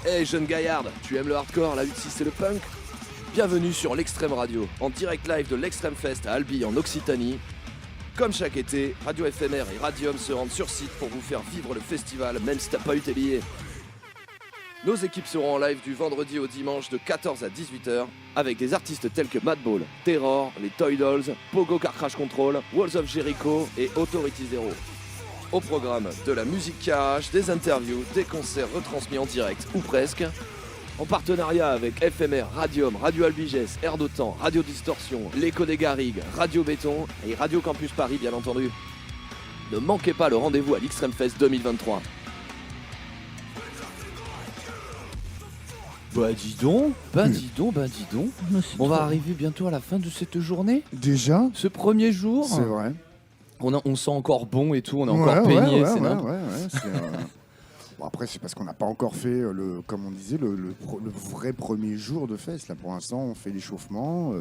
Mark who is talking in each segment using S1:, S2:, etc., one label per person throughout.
S1: Hey jeune gaillarde, tu aimes le hardcore, la 8-6 et le punk? Bienvenue sur l'Extrême Radio, en direct live de l'Extrême Fest à Albi en Occitanie. Comme chaque été, Radio FMR et Radium se rendent sur site pour vous faire vivre le festival, même si t'as pas eu tes billets. Nos équipes seront en live du vendredi au dimanche de 14 à 18h avec des artistes tels que Madball, Terror, les Toy Dolls, Pogo Car Crash Control, Walls of Jericho et Authority Zero. Au programme de la musique cash, des interviews, des concerts retransmis en direct ou presque. En partenariat avec FMR, Radium, Radio Albigès, Air d'Otan, Radio Distorsion, l'Écho des Garrigues, Radio Béton et Radio Campus Paris bien entendu. Ne manquez pas le rendez-vous à l'Extrême Fest 2023. Bah dis donc. On va arriver bientôt à la fin de cette journée.
S2: Déjà ?
S1: Ce premier jour.
S2: C'est vrai.
S1: On sent encore bon et tout, on est encore peigné, c'est dingue.
S2: Bon, après, c'est parce qu'on n'a pas encore fait, comme on disait, le vrai premier jour de fest. Là, pour l'instant, on fait l'échauffement,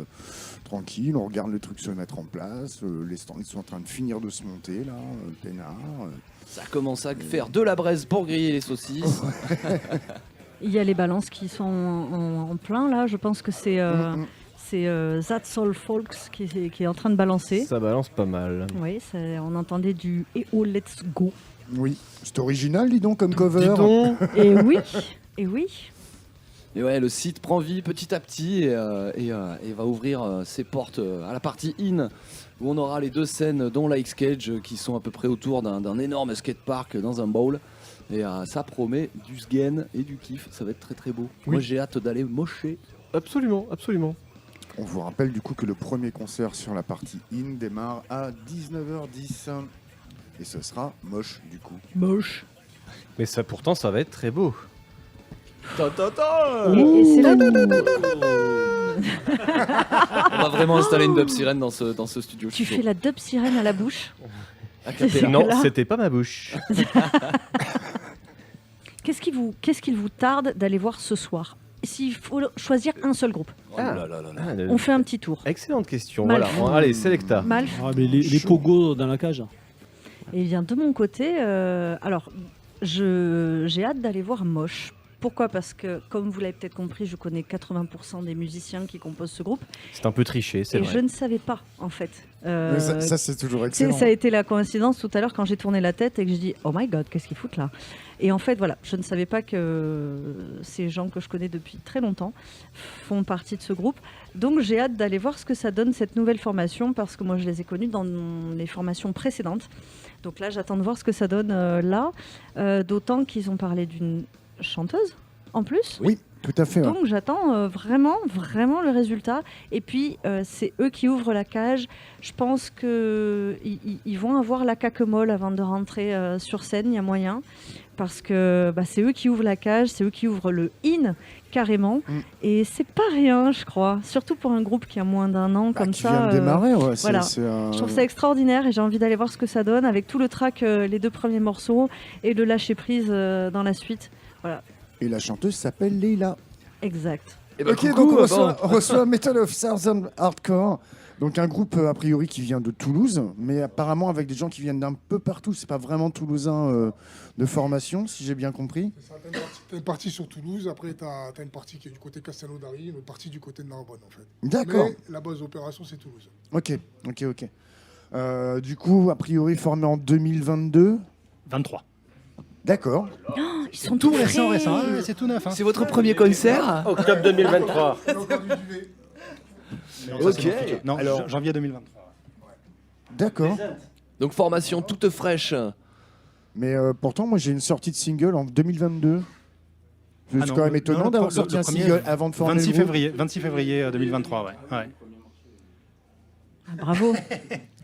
S2: tranquille, on regarde le truc se mettre en place, les stands ils sont en train de finir de se monter, là, peinard.
S1: Ça commence à faire de la braise pour griller les saucisses.
S3: Il y a les balances qui sont en plein, là, je pense que c'est That's Soul Folks qui est en train de balancer.
S4: Ça balance pas mal.
S3: Oui, on entendait du « EO Let's Go ».
S2: Oui, c'est original, dis donc, comme cover.
S4: Dis donc.
S3: Et oui.
S1: Et ouais, le site prend vie petit à petit et va ouvrir ses portes à la partie in, où on aura les deux scènes, dont la X-Cage, qui sont à peu près autour d'un énorme skatepark dans un bowl. Et ça promet du sgain et du kiff, ça va être très très beau. Oui. Moi j'ai hâte d'aller mocher.
S4: Absolument.
S2: On vous rappelle du coup que le premier concert sur la partie in démarre à 19h10. Et ce sera moche du coup.
S3: Moche.
S4: Mais ça pourtant ça va être très beau.
S3: Et c'est là
S1: On va vraiment installer une dub sirène dans ce studio.
S3: Tu fais la dub sirène à la bouche.
S4: Non, c'était pas ma bouche.
S3: Qu'est-ce qu'il vous tarde d'aller voir ce soir? S'il faut choisir un seul groupe. On fait un petit tour.
S4: Excellente question.
S3: Malf.
S4: Voilà. Allez, Selecta.
S3: Malf.
S5: Mais les pogos dans la cage.
S3: Et bien de mon côté, alors j'ai hâte d'aller voir Moche. Pourquoi ? Parce que, comme vous l'avez peut-être compris, je connais 80% des musiciens qui composent ce groupe.
S4: C'est un peu triché, c'est vrai.
S3: Et je ne savais pas, en fait.
S2: Mais ça, c'est toujours excellent.
S3: Ça a été la coïncidence tout à l'heure quand j'ai tourné la tête et que je dis « Oh my God, qu'est-ce qu'ils foutent là ?» Et en fait, voilà, je ne savais pas que ces gens que je connais depuis très longtemps font partie de ce groupe. Donc, j'ai hâte d'aller voir ce que ça donne, cette nouvelle formation, parce que moi, je les ai connus dans les formations précédentes. Donc là, j'attends de voir ce que ça donne là. D'autant qu'ils ont parlé d'une chanteuse en plus.
S2: Oui, tout à fait.
S3: Donc j'attends vraiment le résultat. Et puis c'est eux qui ouvrent la cage. Je pense qu'ils vont avoir la caquemolle avant de rentrer sur scène, il y a moyen. Parce que c'est eux qui ouvrent la cage, c'est eux qui ouvrent le in carrément. Et c'est pas rien, je crois. Surtout pour un groupe qui a moins d'un an comme
S2: qui
S3: ça.
S2: Vient de démarrer, ouais.
S3: Voilà. Je trouve ça extraordinaire et j'ai envie d'aller voir ce que ça donne avec tout le track, les deux premiers morceaux et le lâcher prise dans la suite. Voilà.
S2: Et la chanteuse s'appelle Leila.
S3: Exact.
S2: Donc on reçoit Metal of Southern Hardcore, donc un groupe a priori qui vient de Toulouse, mais apparemment avec des gens qui viennent d'un peu partout. C'est pas vraiment toulousain de formation, si j'ai bien compris.
S6: T'as une partie sur Toulouse, après t'as une partie qui est du côté Castelnaudary, une partie du côté de Narbonne en fait.
S2: D'accord.
S6: Mais la base d'opération c'est Toulouse.
S2: Ok. Du coup, a priori formé en 2022.
S5: 23.
S2: D'accord.
S3: Oh, ils sont
S5: Tout
S3: tout
S5: récent,
S3: frais.
S5: c'est tout neuf.
S1: C'est votre premier concert ?
S4: Octobre 2023.
S1: Ok.
S5: Non,
S2: Alors-
S5: janvier 2023.
S2: D'accord.
S1: Donc formation toute fraîche.
S2: Mais pourtant, moi j'ai une sortie de single en 2022. C'est
S5: Ah non,
S2: quand même
S5: le-
S2: étonnant
S5: non,
S2: d'avoir
S5: le
S2: sorti un
S5: premier,
S2: single avant de former
S5: 26
S2: le groupe.
S5: février, 26 février 2023, ouais.
S3: Ah, bravo.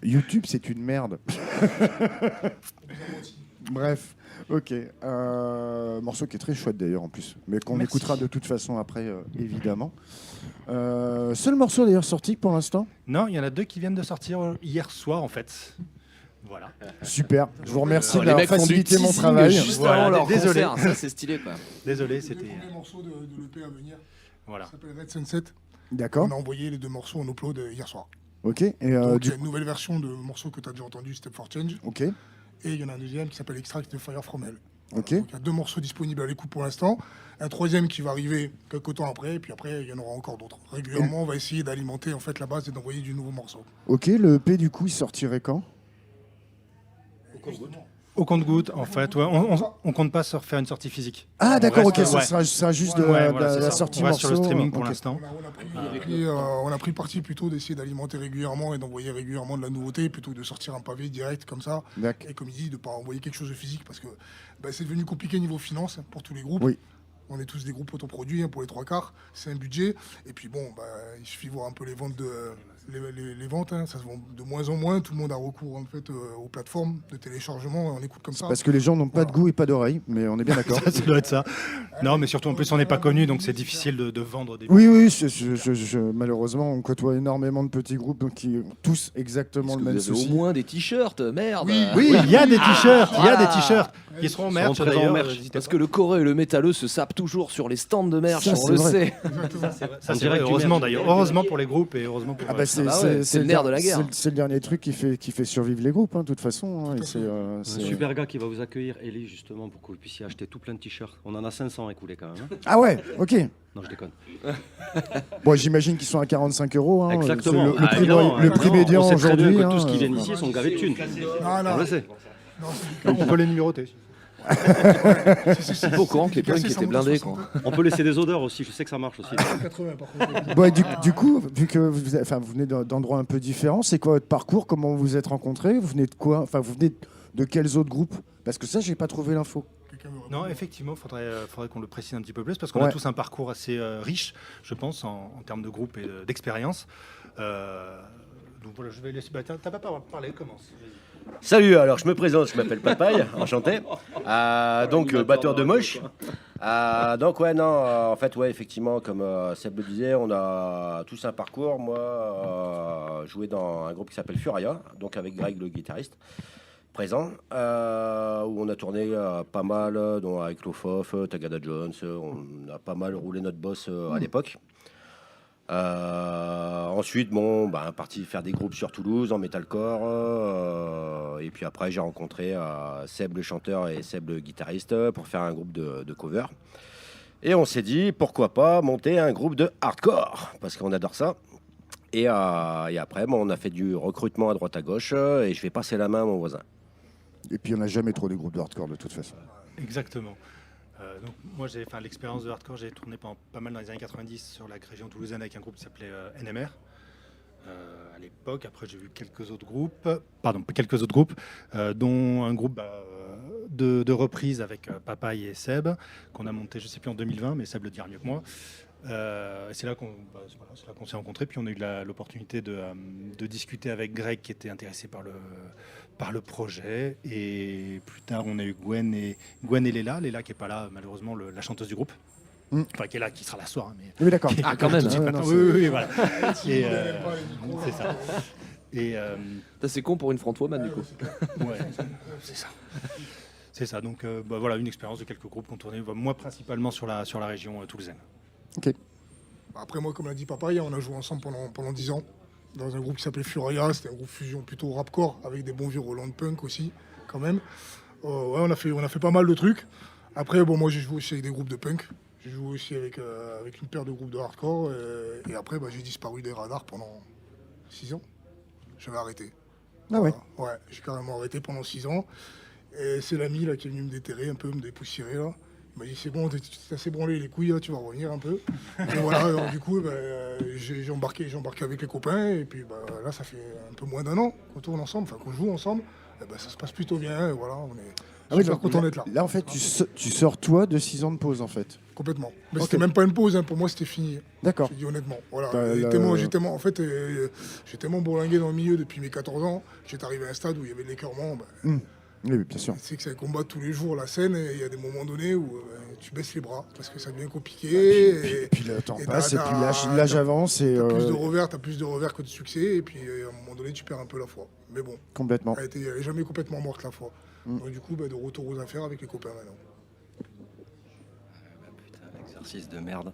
S2: YouTube, c'est une merde. Bref, ok. Morceau qui est très chouette d'ailleurs en plus, mais qu'on
S5: Merci.
S2: écoutera de toute façon après, évidemment. Seul morceau d'ailleurs sorti pour l'instant.
S5: Non, il y en a deux qui viennent de sortir hier soir en fait. Voilà.
S2: Super, je vous remercie
S1: Les
S2: d'avoir
S1: mecs font du
S2: facilité mon
S1: teasing
S2: travail.
S1: juste
S5: Voilà,
S1: avant leur
S5: désolé.
S1: concert. Ça c'est stylé quoi.
S5: Désolé,
S6: Le
S5: c'était.
S6: premier morceau de l'EP à venir,
S5: Voilà.
S6: ça s'appelle Red Sunset.
S2: D'accord,
S6: On a envoyé les deux morceaux en upload hier soir.
S2: ok. Et
S6: Donc il
S2: du
S6: y a une nouvelle version de morceau que tu as déjà entendu, Step for Change.
S2: ok.
S6: Et il y en a un deuxième qui s'appelle Extract de Fire From Hell.
S2: Ok.
S6: Donc, il y a 2 morceaux disponibles à l'écoute pour l'instant. Un 3e qui va arriver quelques temps après, et puis après, il y en aura encore d'autres. Régulièrement, on va essayer d'alimenter en fait la base et d'envoyer du nouveau morceau.
S2: Ok, le EP du coup, il sortirait quand?
S5: Au compte-goutte, en fait, ouais, on compte pas se refaire une sortie physique.
S2: Ah,
S5: On
S2: d'accord, ok,
S5: reste-
S2: ça
S5: ouais.
S2: sera juste de
S5: Ouais, voilà, c'est
S2: la
S5: ça.
S2: sortie
S5: On reste sur le
S2: morceau.
S5: streaming pour
S2: Ok.
S5: l'instant.
S6: On a pris parti plutôt d'essayer d'alimenter régulièrement et d'envoyer régulièrement de la nouveauté plutôt que de sortir un pavé direct comme ça.
S2: D'accord.
S6: Et comme il dit, de ne pas envoyer quelque chose de physique parce que c'est devenu compliqué niveau finance pour tous les groupes.
S2: Oui.
S6: On est tous des groupes autoproduits pour les 3/4. C'est un budget. Et puis bon, il suffit de voir un peu les ventes les ventes, ça se vend de moins en moins. Tout le monde a recours en fait aux plateformes de téléchargement. On écoute comme ça.
S2: Parce que les gens n'ont pas de goût et pas d'oreille, mais on est bien d'accord.
S5: Ça doit être ça. Non, mais surtout, en plus, on n'est pas connu, donc c'est difficile de vendre des.
S2: Oui, malheureusement, on côtoie énormément de petits groupes donc, qui ont tous exactement le
S1: Vous
S2: même
S1: avez
S2: souci.
S1: au moins des t-shirts, merde.
S5: Oui, il y a des t-shirts, il y a des
S1: voilà.
S5: t-shirts. Ils seront en merch
S4: Seront présents
S5: d'ailleurs.
S4: en merch.
S5: n'hésitez
S1: Parce
S5: pas.
S1: que le coreux et le métalleux se sapent toujours sur les stands de merch,
S2: Ça,
S1: on
S2: c'est
S1: le
S2: vrai.
S1: sait.
S5: Ça,
S4: En
S5: c'est
S4: direct
S5: vrai,
S4: du
S5: heureusement
S4: merch.
S5: d'ailleurs. Heureusement pour les groupes et heureusement pour.
S2: Ah bah
S1: bah ouais, c'est le nerf de la guerre.
S2: C'est le dernier truc qui fait survivre les groupes, hein, de toute façon. Hein, et c'est,
S7: Un
S2: c'est-
S7: super gars qui va vous accueillir, Eli, justement, pour que vous puissiez acheter tout plein de t-shirts. On en a 500 écoulés quand même. Hein.
S2: Ah ouais, ok.
S7: Non, je déconne.
S2: Bon, j'imagine qu'ils sont à 45 €. Hein,
S7: Exactement.
S2: c'est le prix,
S7: évidemment,
S2: le prix
S7: évidemment.
S2: médian
S7: On sait très bien
S2: aujourd'hui.
S7: que tous qui
S2: hein,
S7: viennent ici sont gavés de thunes.
S6: Non,
S7: On le sait.
S5: On peut les numéroter.
S1: C'est pas au courant que les punks étaient blindés, quoi.
S7: On peut laisser des odeurs aussi, je sais que ça marche aussi.
S6: 80 par contre.
S2: Bon, et du coup, vu que vous venez d'endroits un peu différents, c'est quoi votre parcours? Comment vous vous êtes rencontrés? Vous venez de quoi? Enfin, vous venez de quels autres groupes? Parce que ça, j'ai pas trouvé l'info.
S5: Non, effectivement, il faudrait qu'on le précise un petit peu plus parce qu'on a
S2: Ouais.
S5: tous un parcours assez riche, je pense, en termes de groupe et d'expérience. Donc voilà, je vais laisser. T'as pas parlé, commence.
S8: Salut, alors je me présente, je m'appelle Papaye, enchanté. Donc batteur de moche. Donc ouais, non, en fait, ouais, effectivement, comme Seb le disait, on a tous un parcours. Moi, joué dans un groupe qui s'appelle Furia, donc avec Greg le guitariste présent, où on a tourné pas mal, dont avec Lofof, Tagada Jones, on a pas mal roulé notre boss à l'époque. Ensuite, parti faire des groupes sur Toulouse en metalcore. Et puis après, j'ai rencontré Seb le chanteur et Seb le guitariste pour faire un groupe de cover. Et on s'est dit, pourquoi pas monter un groupe de hardcore, parce qu'on adore ça. Et après, on a fait du recrutement à droite à gauche et je vais passer la main à mon voisin.
S2: Et puis, on n'a jamais trop de groupes de hardcore de toute façon.
S5: Exactement. Donc moi, l'expérience de hardcore, j'ai tourné pas mal dans les années 90 sur la région toulousaine avec un groupe qui s'appelait NMR. À l'époque, après j'ai vu quelques autres groupes, dont un groupe de reprise avec Papaye et Seb, qu'on a monté, je sais plus en 2020, mais Seb le dira mieux que moi. C'est là qu'on s'est rencontrés, puis on a eu l'opportunité de discuter avec Greg qui était intéressé par le projet, et plus tard on a eu Gwen et Léla qui est pas là malheureusement, la chanteuse du groupe. Enfin, qui est là, qui sera là ce soir. Hein, mais...
S2: Oui, d'accord.
S1: Ah, quand même.
S5: Oui, voilà. Et, c'est ça. Et
S1: Ça, c'est con pour une frontwoman, du coup.
S5: ouais, c'est ça. C'est ça. Donc voilà, une expérience de quelques groupes qu'on tournait, moi principalement sur la région toulousaine.
S2: Ok.
S6: Après, moi, comme l'a dit Papaye, on a joué ensemble pendant 10 ans dans un groupe qui s'appelait Furia. C'était un groupe fusion plutôt rapcore avec des bons vieux Roland punk aussi, quand même. Ouais, on a fait pas mal de trucs. Après, moi, j'ai joué aussi avec des groupes de punk. J'ai joué aussi avec une paire de groupes de hardcore. Et après, j'ai disparu des radars pendant 6 ans. J'avais arrêté.
S2: Ah ouais.
S6: Ouais, j'ai carrément arrêté pendant 6 ans. Et c'est l'ami là qui est venu me déterrer un peu, me dépoussiérer là. Il m'a dit c'est bon, t'es assez branlé les couilles, là, tu vas revenir un peu. Et voilà, alors, du coup, j'ai embarqué avec les copains. Et puis là, ça fait un peu moins d'un an qu'on tourne ensemble, enfin qu'on joue ensemble. Et ça se passe plutôt bien. Et voilà, on est super
S2: donc,
S6: content d'être là.
S2: Là, en fait, tu sors toi de 6 ans de pause, en fait.
S6: Complètement. Mais
S2: Ok.
S6: c'était même pas une pause, hein. Pour moi, c'était fini.
S2: D'accord.
S6: Je dis honnêtement. Voilà.
S2: Bah,
S6: J'ai tellement bourlingué dans le milieu depuis mes 14 ans. J'étais arrivé à un stade où il y avait de l'écœurement.
S2: Oui, bien sûr.
S6: C'est que c'est un combat tous les jours, la scène, et il y a des moments donnés où tu baisses les bras parce que ça devient compliqué.
S2: Et puis le temps
S6: et
S2: passe, et
S6: t'as-
S2: puis l'âge avance, et
S6: t'as plus de revers que de succès, et puis à un moment donné, tu perds un peu la foi. Mais bon,
S2: complètement.
S6: elle est jamais complètement morte la foi. Donc du coup, de retour aux affaires avec les copains maintenant.
S7: Putain, l'exercice de merde.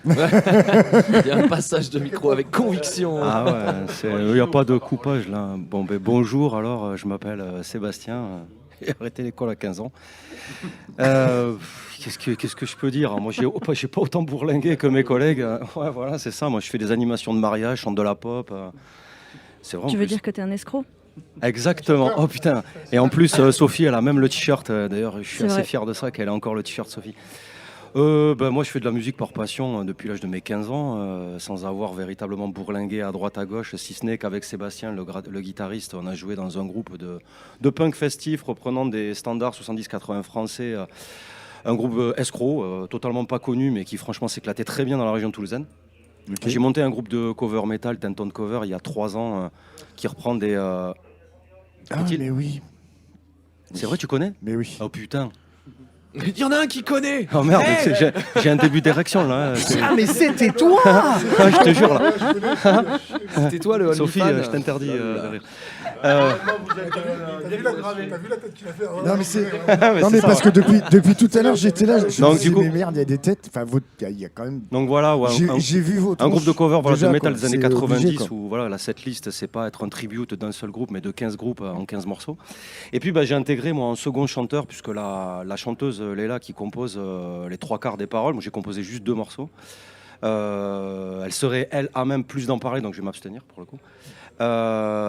S1: Il y a un passage de micro avec conviction.
S7: Ah ouais, il n'y a pas de coupage là. Bonjour, alors je m'appelle Sébastien. J'ai arrêté l'école à 15 ans. Qu'est-ce que je peux dire? Moi, j'ai pas autant bourlingué que mes collègues. Ouais, voilà, c'est ça. Moi, je fais des animations de mariage, chante de la pop. C'est vraiment
S3: Tu veux
S7: plus-
S3: dire que t'es un escroc?
S7: Exactement. Oh putain. Et en plus, Sophie, elle a même le t-shirt. D'ailleurs, je suis
S3: C'est
S7: assez
S3: vrai.
S7: fier de ça, qu'elle ait encore le t-shirt, Sophie. Moi, je fais de la musique par passion depuis l'âge de mes 15 ans, sans avoir véritablement bourlingué à droite à gauche, si ce n'est qu'avec Sébastien, le guitariste, on a joué dans un groupe de punk festif reprenant des standards 70-80 français, un groupe escroc, totalement pas connu, mais qui franchement s'éclatait très bien dans la région toulousaine.
S2: Ok.
S7: J'ai monté un groupe de cover metal, Tenton Cover, il y a 3 ans, qui reprend des...
S2: Ah,
S7: Est-il
S2: mais oui.
S7: C'est vrai, tu connais?
S2: Mais oui.
S7: Oh putain.
S1: Il y en a un qui connaît.
S7: Oh merde, j'ai un début d'érection là.
S4: Ah, mais c'était toi.
S7: Ah, je te jure là.
S1: C'était toi le
S7: Sophie,
S1: OnlyFans.
S7: je t'interdis de rire.
S6: T'as vu la tête qu'il a fait?
S2: Non, mais c'est.
S7: Ah,
S2: Non, mais parce que depuis tout à l'heure, j'étais là. Je
S7: Donc,
S2: me disais,
S7: du coup-
S2: mais merde, il y a des têtes. Enfin, il y a quand même.
S7: Donc voilà, ouais,
S2: J'ai vu votre.
S7: un groupe de cover voilà,
S2: déjà,
S7: de métal
S2: quoi.
S7: des années
S2: C'est
S7: 90
S2: obligé, quoi.
S7: où voilà, la setlist, c'est pas être un tribute d'un seul groupe, mais de 15 groupes en 15 morceaux. Et puis j'ai intégré moi un second chanteur, puisque la chanteuse Léla qui compose les 3/4 des paroles, moi j'ai composé juste 2 morceaux. Elle serait, elle, à même plus d'en parler, donc je vais m'abstenir pour le coup.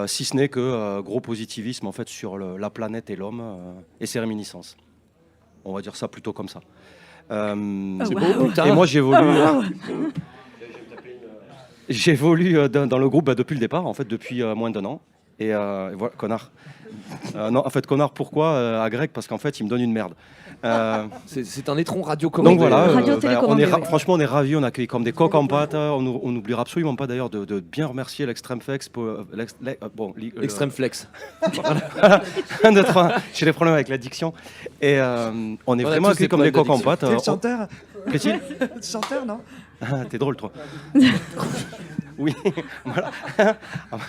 S7: Si ce n'est que gros positivisme en fait sur la planète et l'homme et ses réminiscences. On va dire ça plutôt comme ça.
S1: C'est
S3: Waouh.
S1: beau, putain.
S7: Et moi j'évolue dans le groupe depuis le départ, en fait depuis moins d'1 an. Et voilà, connard. Non, en fait, connard, pourquoi à Greg? Parce qu'en fait, il me donne une merde.
S1: C'est un étron radiocommandé.
S7: Donc voilà,
S3: Radio télécommandé, oui.
S7: franchement, on est ravis, on accueille comme des coqs en pâte. On n'oubliera absolument pas d'ailleurs de bien remercier l'Extreme Flex.
S1: Extrême flex.
S7: 1, 2, 3, j'ai des problèmes avec l'addiction. Et on est
S1: On a
S7: vraiment
S1: tous des
S7: accueillis comme des
S1: problèmes
S7: coqs en pâte.
S9: chanteur
S7: Qu'est-il?
S9: Chanteur, non?
S7: Ah, t'es drôle, toi. Oui, voilà,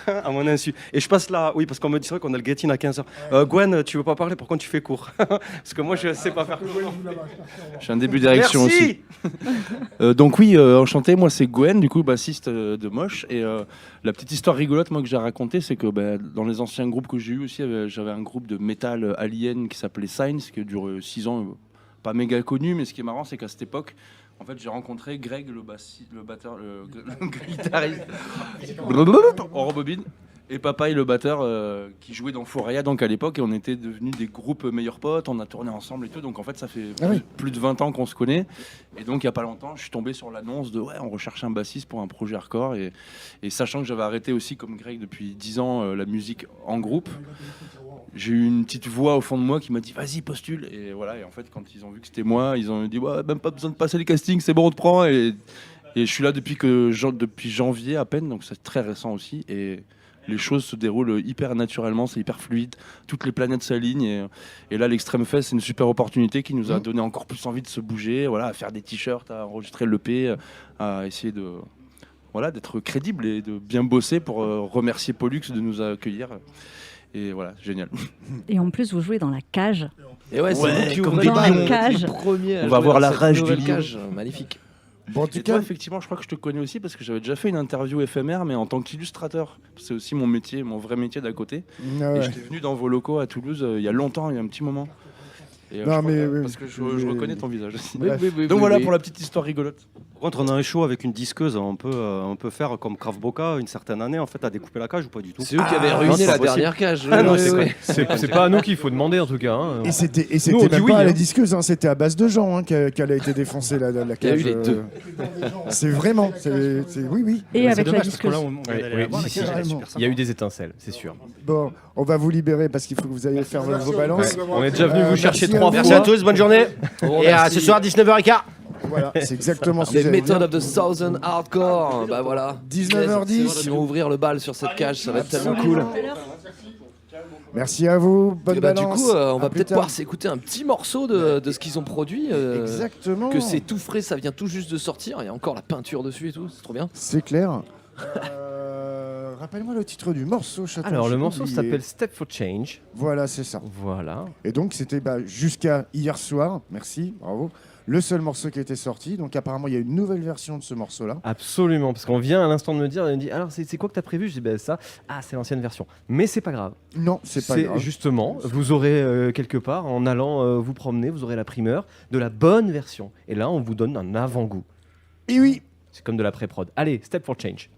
S7: à mon insu. Et je passe là, oui, parce qu'on me dit qu'on a le get-in à 15h. Gwen, tu veux pas parler? Par contre, tu fais court. Parce que moi, je sais pas faire court.
S10: J'ai un début d'érection aussi.
S7: Merci.
S10: Donc oui, enchanté, moi c'est Gwen, du coup bassiste de Moche. Et la petite histoire rigolote moi que j'ai racontée, c'est que dans les anciens groupes que j'ai eu aussi, j'avais un groupe de métal alien qui s'appelait Science, qui a duré 6 ans, pas méga connu, mais ce qui est marrant, c'est qu'à cette époque, en fait, j'ai rencontré Greg, le batteur, le guitariste, on rebobine, et Papaye, le batteur, qui jouait dans Fouraya, donc à l'époque, et on était devenus des groupes meilleurs potes, on a tourné ensemble et tout, donc en fait, ça fait plus de 20 ans qu'on se connaît, et donc il y a pas longtemps, je suis tombé sur l'annonce de on recherche un bassiste pour un projet hardcore, et sachant que j'avais arrêté aussi, comme Greg, depuis 10 ans, la musique en groupe, j'ai eu une petite voix au fond de moi qui m'a dit vas-y postule, et voilà, et en fait quand ils ont vu que c'était moi, ils ont dit même pas besoin de passer les castings, c'est bon, on te prend, et je suis là depuis janvier à peine, donc c'est très récent aussi, et les choses se déroulent hyper naturellement, c'est hyper fluide, toutes les planètes s'alignent, et là l'Extreme Fest c'est une super opportunité qui nous a donné encore plus envie de se bouger, voilà, à faire des t-shirts, à enregistrer l'EP, à essayer de d'être crédible et de bien bosser pour remercier Pollux de nous accueillir. Et voilà, génial.
S3: Et en plus, vous jouez dans la cage.
S1: Et ouais, c'est vous qui
S3: comme
S1: ouvrez
S3: des
S1: le bal,
S3: lions.
S1: les
S3: Cage.
S1: premiers à
S10: On va
S1: jouer
S10: voir
S1: dans
S10: la
S1: cette
S10: rage du
S1: nouvelle
S10: lion.
S1: cage. Magnifique.
S2: Bon, en tout
S10: Et toi,
S2: cas,
S10: effectivement, je crois que je te connais aussi parce que j'avais déjà fait une interview éphémère, mais en tant qu'illustrateur. C'est aussi mon métier, mon vrai métier d'à côté. Et j'étais venu dans vos locaux à Toulouse il y a longtemps, il y a un petit moment. Et,
S2: Non,
S10: je crois
S2: mais
S10: que-
S2: oui,
S10: parce que je
S2: oui,
S10: reconnais
S2: oui.
S10: ton visage aussi.
S1: Oui, oui, oui,
S10: Donc
S1: oui,
S10: voilà
S1: oui.
S10: pour la petite histoire rigolote.
S7: Par contre, on a un show avec une disqueuse, on peut faire comme Krav Boka une certaine année, en fait, à découper la cage ou pas du tout?
S1: C'est eux qui avaient
S7: non,
S1: ruiné
S7: c'est
S1: la
S7: pas possible.
S1: dernière cage.
S7: Ah non,
S1: Ouais,
S7: c'est
S1: ouais.
S4: C'est pas à nous qu'il faut demander en tout cas. Hein.
S2: Et c'était
S4: Nous, on dit
S2: même
S4: oui,
S2: pas à la
S4: hein.
S2: disqueuse, hein, c'était à base de gens qu'elle a été défoncée la
S1: Il y a
S2: cage.
S1: eu les deux.
S2: C'est vraiment, oui.
S3: Et
S5: C'est
S3: avec la
S5: dommage parce que
S3: disqueuse.
S5: là, on vient d'aller la voir, la cage, elle est super
S4: Il y a eu
S5: sympa.
S4: des étincelles, c'est sûr.
S2: Bon, on va vous libérer parce qu'il faut que vous ayez faire vos balances.
S4: On est déjà venu vous chercher
S2: merci
S4: 3
S2: à
S4: fois.
S2: vous.
S8: Merci à tous, bonne journée.
S1: Bon,
S8: Et à
S1: merci.
S8: ce soir, 19h15.
S2: Voilà, c'est exactement ce que
S1: Les
S2: j'allais
S1: Method
S2: dire.
S1: of the Southern Hardcore. Bah voilà.
S2: 19h10.
S1: Ils vont ouvrir le bal sur cette cage, ça va être tellement cool.
S2: Merci à vous, bonne
S1: Et bah,
S2: balance.
S1: du coup, on
S2: À
S1: va
S2: plus
S1: peut-être
S2: tard.
S1: pouvoir s'écouter un petit morceau de ce qu'ils ont produit.
S2: Exactement.
S1: Que c'est tout frais, ça vient tout juste de sortir. Il y a encore la peinture dessus et tout, c'est trop bien.
S2: C'est clair. Rappelle-moi le titre du morceau, Chaton.
S4: Alors,
S2: j'ai
S4: le morceau
S2: oublié.
S4: s'appelle Step for Change.
S2: Voilà, c'est ça.
S4: Voilà.
S2: Et donc, c'était jusqu'à hier soir, merci, bravo, le seul morceau qui était sorti. Donc, apparemment, il y a une nouvelle version de ce morceau-là.
S4: Absolument, parce qu'on vient à l'instant de me dire, il me dit, alors c'est quoi que tu as prévu? Je dis, ben ça, c'est l'ancienne version. Mais c'est pas grave.
S2: Non, c'est pas grave.
S4: Justement, vous aurez quelque part, en allant vous promener, vous aurez la primeur de la bonne version. Et là, on vous donne un avant-goût.
S2: Et oui.
S4: C'est comme de la pré-prod. Allez, Step for Change.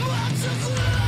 S9: What's